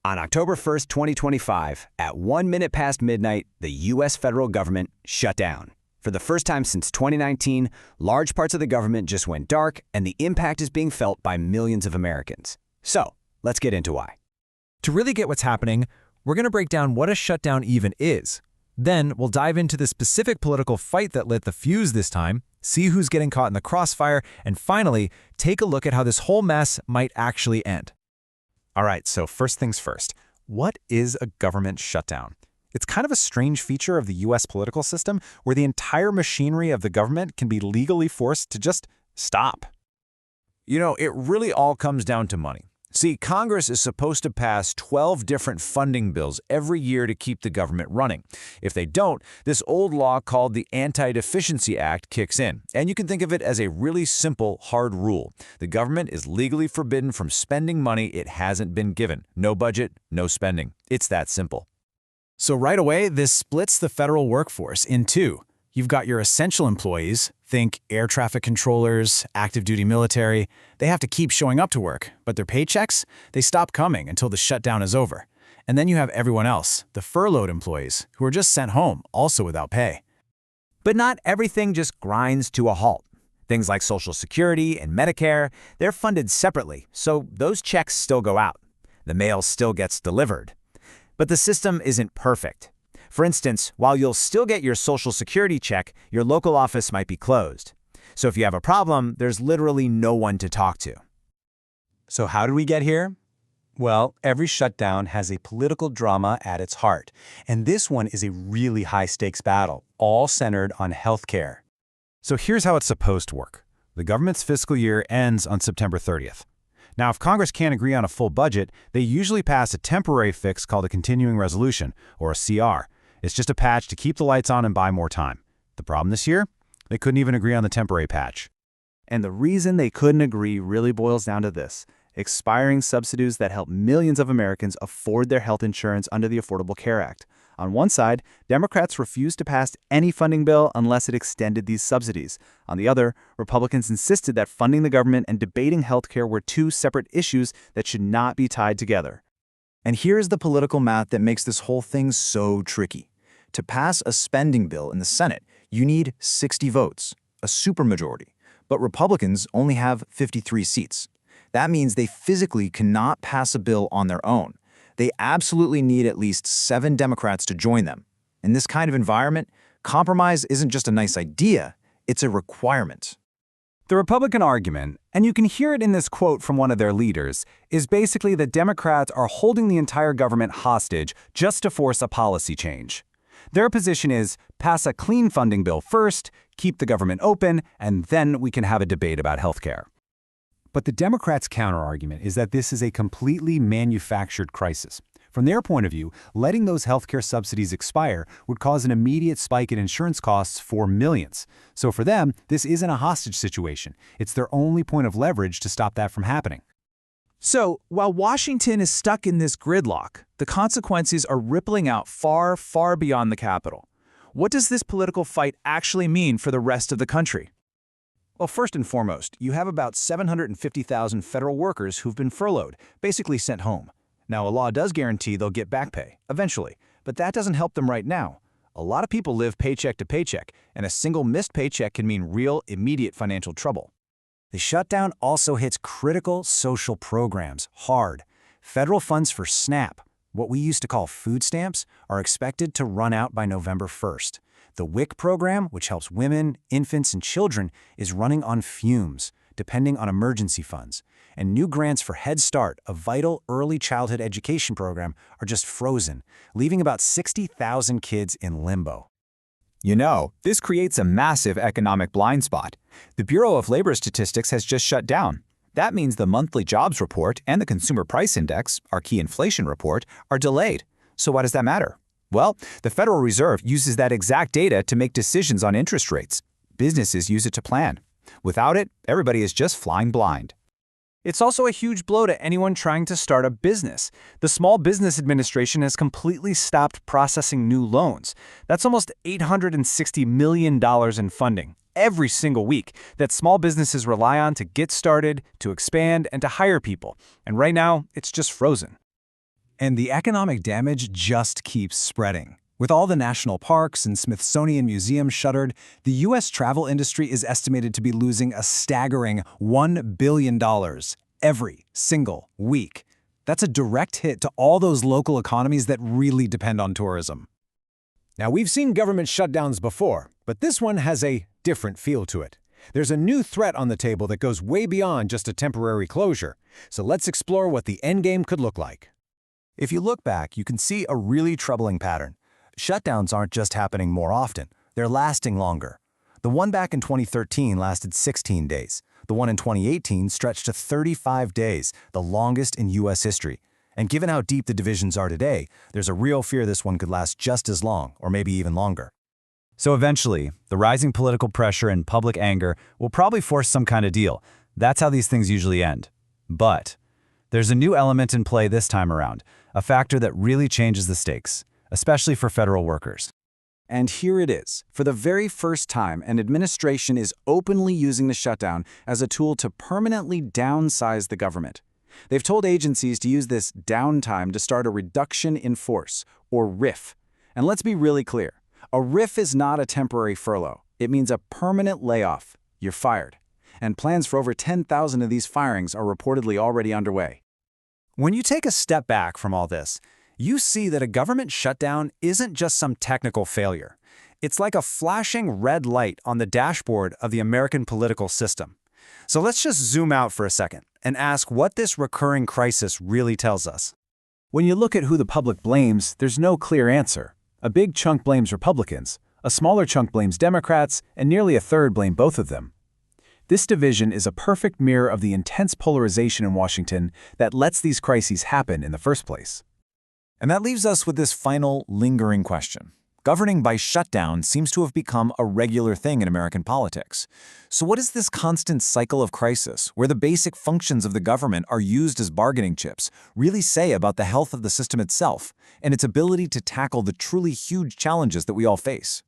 On October 1st, 2025, at 1 minute past midnight, the U.S. federal government shut down. For the first time since 2019, large parts of the government just went dark, and the impact is being felt by millions of Americans. So, let's get into why. To really get what's happening, we're going to break down what a shutdown even is. Then, we'll dive into the specific political fight that lit the fuse this time, see who's getting caught in the crossfire, and finally, take a look at how this whole mess might actually end. All right, so first things first. What is a government shutdown? It's kind of a strange feature of the U.S. political system where the entire machinery of the government can be legally forced to just stop. It really all comes down to money. See, Congress is supposed to pass 12 different funding bills every year to keep the government running. If they don't, this old law called the Anti-Deficiency Act kicks in. And you can think of it as a really simple, hard rule. The government is legally forbidden from spending money it hasn't been given. No budget, no spending. It's that simple. So right away, this splits the federal workforce in two. You've got your essential employees, think air traffic controllers, active duty military. They have to keep showing up to work, but their paychecks, they stop coming until the shutdown is over. And then you have everyone else, the furloughed employees, who are just sent home, also without pay. But not everything just grinds to a halt. Things like Social Security and Medicare, they're funded separately, so those checks still go out. The mail still gets delivered. But the system isn't perfect. For instance, while you'll still get your Social Security check, your local office might be closed. So if you have a problem, there's literally no one to talk to. So how did we get here? Well, every shutdown has a political drama at its heart, and this one is a really high-stakes battle, all centered on healthcare. So here's how it's supposed to work. The government's fiscal year ends on September 30th. Now, if Congress can't agree on a full budget, they usually pass a temporary fix called a continuing resolution, or a CR. It's just a patch to keep the lights on and buy more time. The problem this year? They couldn't even agree on the temporary patch. And the reason they couldn't agree really boils down to this: expiring subsidies that help millions of Americans afford their health insurance under the Affordable Care Act. On one side, Democrats refused to pass any funding bill unless it extended these subsidies. On the other, Republicans insisted that funding the government and debating health care were two separate issues that should not be tied together. And here's the political math that makes this whole thing so tricky. To pass a spending bill in the Senate, you need 60 votes, a supermajority. But Republicans only have 53 seats. That means they physically cannot pass a bill on their own. They absolutely need at least 7 Democrats to join them. In this kind of environment, compromise isn't just a nice idea, it's a requirement. The Republican argument, and you can hear it in this quote from one of their leaders, is basically that Democrats are holding the entire government hostage just to force a policy change. Their position is, pass a clean funding bill first, keep the government open, and then we can have a debate about healthcare. But the Democrats' counterargument is that this is a completely manufactured crisis. From their point of view, letting those healthcare subsidies expire would cause an immediate spike in insurance costs for millions. So for them, this isn't a hostage situation. It's their only point of leverage to stop that from happening. So, while Washington is stuck in this gridlock, the consequences are rippling out far, far beyond the Capitol. What does this political fight actually mean for the rest of the country? Well, first and foremost, you have about 750,000 federal workers who've been furloughed, basically sent home. Now, a law does guarantee they'll get back pay, eventually, but that doesn't help them right now. A lot of people live paycheck to paycheck, and a single missed paycheck can mean real, immediate financial trouble. The shutdown also hits critical social programs hard. Federal funds for SNAP, what we used to call food stamps, are expected to run out by November 1st. The WIC program, which helps women, infants, and children, is running on fumes, depending on emergency funds. And new grants for Head Start, a vital early childhood education program, are just frozen, leaving about 60,000 kids in limbo. This creates a massive economic blind spot. The Bureau of Labor Statistics has just shut down. That means the monthly jobs report and the Consumer Price Index, our key inflation report, are delayed. So why does that matter? Well, the Federal Reserve uses that exact data to make decisions on interest rates. Businesses use it to plan. Without it, everybody is just flying blind. It's also a huge blow to anyone trying to start a business. The Small Business Administration has completely stopped processing new loans. That's almost $860 million in funding every single week that small businesses rely on to get started, to expand, and to hire people. And right now, it's just frozen. And the economic damage just keeps spreading. With all the national parks and Smithsonian museums shuttered, the U.S. travel industry is estimated to be losing a staggering $1 billion every single week. That's a direct hit to all those local economies that really depend on tourism. Now, we've seen government shutdowns before, but this one has a different feel to it. There's a new threat on the table that goes way beyond just a temporary closure. So let's explore what the endgame could look like. If you look back, you can see a really troubling pattern. Shutdowns aren't just happening more often, they're lasting longer. The one back in 2013 lasted 16 days. The one in 2018 stretched to 35 days, the longest in U.S. history. And given how deep the divisions are today, there's a real fear this one could last just as long, or maybe even longer. So eventually, the rising political pressure and public anger will probably force some kind of deal. That's how these things usually end. But there's a new element in play this time around, a factor that really changes the stakes, especially for federal workers. And here it is. For the very first time, an administration is openly using the shutdown as a tool to permanently downsize the government. They've told agencies to use this downtime to start a reduction in force, or RIF. And let's be really clear. A RIF is not a temporary furlough. It means a permanent layoff. You're fired. And plans for over 10,000 of these firings are reportedly already underway. When you take a step back from all this, you see that a government shutdown isn't just some technical failure. It's like a flashing red light on the dashboard of the American political system. So let's just zoom out for a second and ask what this recurring crisis really tells us. When you look at who the public blames, there's no clear answer. A big chunk blames Republicans, a smaller chunk blames Democrats, and nearly a third blame both of them. This division is a perfect mirror of the intense polarization in Washington that lets these crises happen in the first place. And that leaves us with this final, lingering question. Governing by shutdown seems to have become a regular thing in American politics. So what is this constant cycle of crisis, where the basic functions of the government are used as bargaining chips, really say about the health of the system itself and its ability to tackle the truly huge challenges that we all face?